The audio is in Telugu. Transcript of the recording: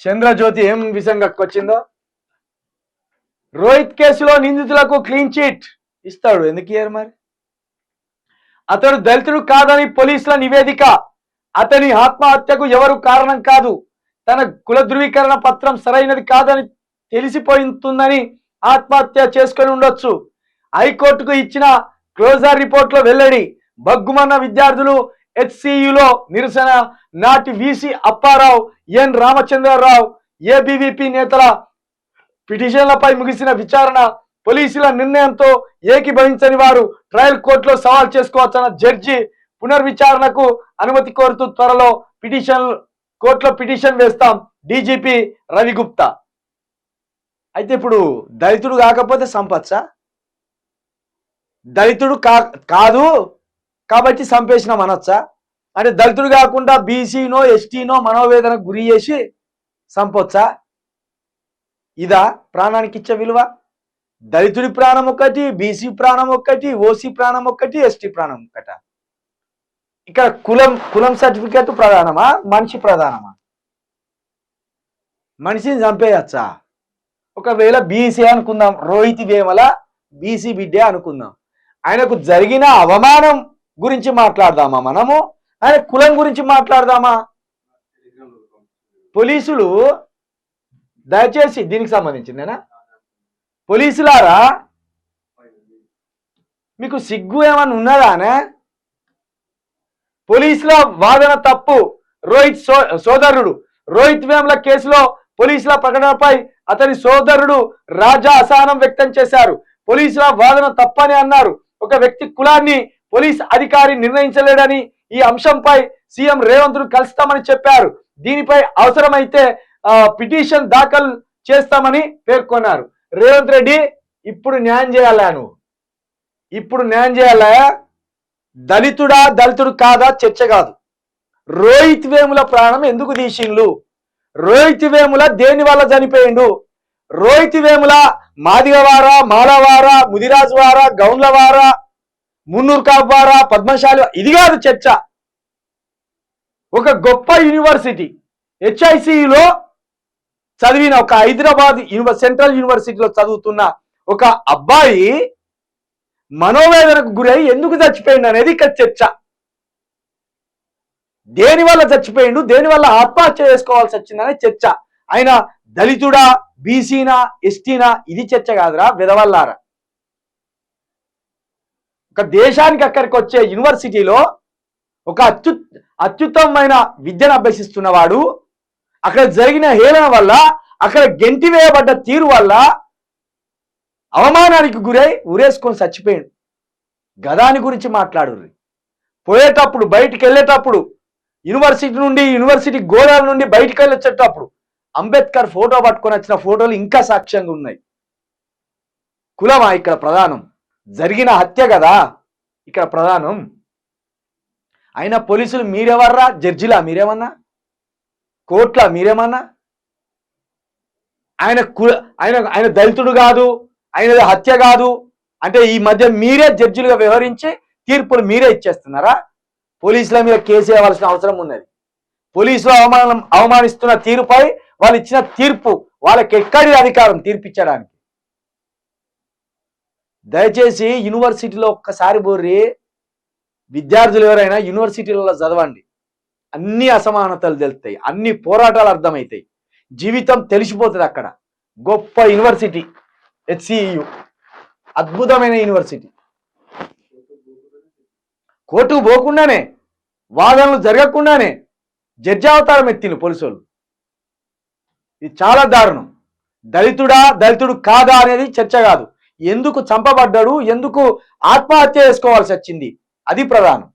చంద్రజ్యోతి ఏం విషయం కక్కొచ్చిందో, రోహిత్ కేసులో నిందితులకు క్లీన్ చిట్ ఇస్తాడు. ఎందుకు ఇయ్యారు మరి? అతడు దళితుడు కాదని పోలీసుల నివేదిక. అతని ఆత్మహత్యకు ఎవరు కారణం కాదు. తన కుల ధృవీకరణ పత్రం సరైనది కాదని తెలిసిపోతుందని ఆత్మహత్య చేసుకొని ఉండొచ్చు. హైకోర్టుకు ఇచ్చిన క్లోజర్ రిపోర్ట్లో వెల్లడి. బగ్గుమన్న విద్యార్థులు హెచ్సియులో నిరసన. నాటి వీసీ అప్పారావు, ఎన్ రామచంద్రరావు, ఏబీవీపీ నేతల పిటిషన్లపై ముగిసిన విచారణ. పోలీసుల నిర్ణయంతో ఏకీభవించని వారు ట్రయల్ కోర్టులో సవాల్ చేసుకోవచ్చన్న జడ్జి పునర్విచారణకు అనుమతి కోరుతూ త్వరలో కోర్టులో పిటిషన్ వేస్తాం. డీజీపీ రవిగుప్తా. అయితే ఇప్పుడు దళితుడు కాకపోతే సంపచ్చా? దళితుడు కాదు కాబట్టి సంపేషణం అనొచ్చా? అంటే దళితుడు కాకుండా బీసీనో ఎస్టీనో మనోవేదనకు గురి చేసి సంపొచ్చా? ఇదా ప్రాణానికి ఇచ్చే విలువ? దళితుడి ప్రాణం ఒక్కటి, బీసీ ప్రాణం ఒక్కటి, ఓసీ ప్రాణం ఒక్కటి, ఎస్టీ ప్రాణం ఒక్కట. ఇక్కడ కులం సర్టిఫికేట్ ప్రధానమా, మనిషి ప్రధానమా? మనిషిని చంపేయచ్చా? ఒకవేళ బీసీ అనుకుందాం, రోహిత్ వేమల బీసీ బిడ్డే అనుకుందాం. ఆయనకు జరిగిన అవమానం గురించి మాట్లాడదామా మనము? ఆయన కులం గురించి మాట్లాడదామా? పోలీసులు దయచేసి దీనికి సంబంధించిందేనా? పోలీసులారా, మీకు సిగ్గు ఏమన్నా ఉన్నదానే? పోలీసుల వాదన తప్పు. సోదరుడు రోహిత్ వేముల కేసులో పోలీసుల ప్రకటనపై అతని సోదరుడు రాజా అసహనం వ్యక్తం చేశారు. పోలీసుల వాదన తప్పని అన్నారు. ఒక వ్యక్తి కులాన్ని పోలీస్ అధికారి నిర్ణయించలేడని, ఈ అంశంపై సీఎం రేవంత్ ను కలుస్తామని చెప్పారు. దీనిపై అవసరమైతే పిటిషన్ దాఖలు చేస్తామని పేర్కొన్నారు. రేవంత్ రెడ్డి ఇప్పుడు న్యాయం చేయాలా? నువ్వు ఇప్పుడు న్యాయం చేయాలా? దళితుడు కాదా చర్చ కాదు. రోహిత్ వేముల ప్రాణం ఎందుకు తీసిండ్లు? రోహిత్ వేముల దేని వల్ల చనిపోయిండు? రోహిత్ వేముల మాదిగవారా, మాలవారా, ముదిరాజువారా, గౌండ్లవారా, మున్నూరు కాపువారా, పద్మశాలి? ఇది కాదు చర్చ. ఒక గొప్ప యూనివర్సిటీ హెచ్ఐసిలో చదివిన ఒక హైదరాబాద్ సెంట్రల్ యూనివర్సిటీలో చదువుతున్న ఒక అబ్బాయి మనోవేదనకు గురై ఎందుకు చచ్చిపోయిండు అనేది ఇక్కడ చర్చ. దేని వల్ల చచ్చిపోయిండు, దేని వల్ల ఆత్మహత్య చేసుకోవాల్సి వచ్చిందనే చర్చ. ఆయన దళితుడా, బీసీనా, ఎస్టీనా? ఇది చర్చ కాదురా వెదవల్లారా. ఒక దేశానికి అక్కడికి వచ్చే యూనివర్సిటీలో ఒక అత్యుత్తమమైన విద్యను అభ్యసిస్తున్నవాడు అక్కడ జరిగిన హేళన వల్ల, అక్కడ గెంటి వేయబడ్డ తీరు వల్ల అవమానానికి గురై ఉరేసుకొని చచ్చిపోయాడు. గదాని గురించి మాట్లాడు. పోయేటప్పుడు, బయటికి వెళ్ళేటప్పుడు, యూనివర్సిటీ గోడల నుండి బయటికి వెళ్ళొచ్చేటప్పుడు అంబేద్కర్ ఫోటో పట్టుకొని వచ్చిన ఫోటోలు ఇంకా సాక్ష్యంగా ఉన్నాయి. కులమా ఇక్కడ ప్రధానం? జరిగిన హత్య కదా ఇక్కడ ప్రధానం. అయినా పోలీసులు మీరెవర్రా? జడ్జిలా మీరేమన్నా? కోర్టులా మీరేమన్నా? ఆయన దళితుడు కాదు, ఆయనది హత్య కాదు అంటే ఈ మధ్య మీరే జడ్జిలుగా వ్యవహరించి తీర్పులు మీరే ఇచ్చేస్తున్నారా? పోలీసుల మీద కేసు వేయవలసిన అవసరం ఉన్నది. పోలీసులు అవమానిస్తున్న తీరుపై వాళ్ళు ఇచ్చిన తీర్పు, వాళ్ళకి ఎక్కడి అధికారం తీర్పిచ్చడానికి? దయచేసి యూనివర్సిటీలో ఒక్కసారి బోర్రి. విద్యార్థులు ఎవరైనా యూనివర్సిటీలలో చదవండి. అన్ని అసమానతలు తెలుస్తాయి, అన్ని పోరాటాలు అర్థమవుతాయి, జీవితం తెలిసిపోతుంది అక్కడ. గొప్ప యూనివర్సిటీ హెచ్సియు, అద్భుతమైన యూనివర్సిటీ. కోర్టుకు పోకుండానే, వాదనలు జరగకుండానే జడ్జి అవతారం ఎత్తిండు పోలీసులు. ఇది చాలా దారుణం. దళితుడు కాదా అనేది చర్చ కాదు. ఎందుకు చంపబడ్డాడు, ఎందుకు ఆత్మహత్య చేసుకోవాల్సి వచ్చింది, అది ప్రధానం.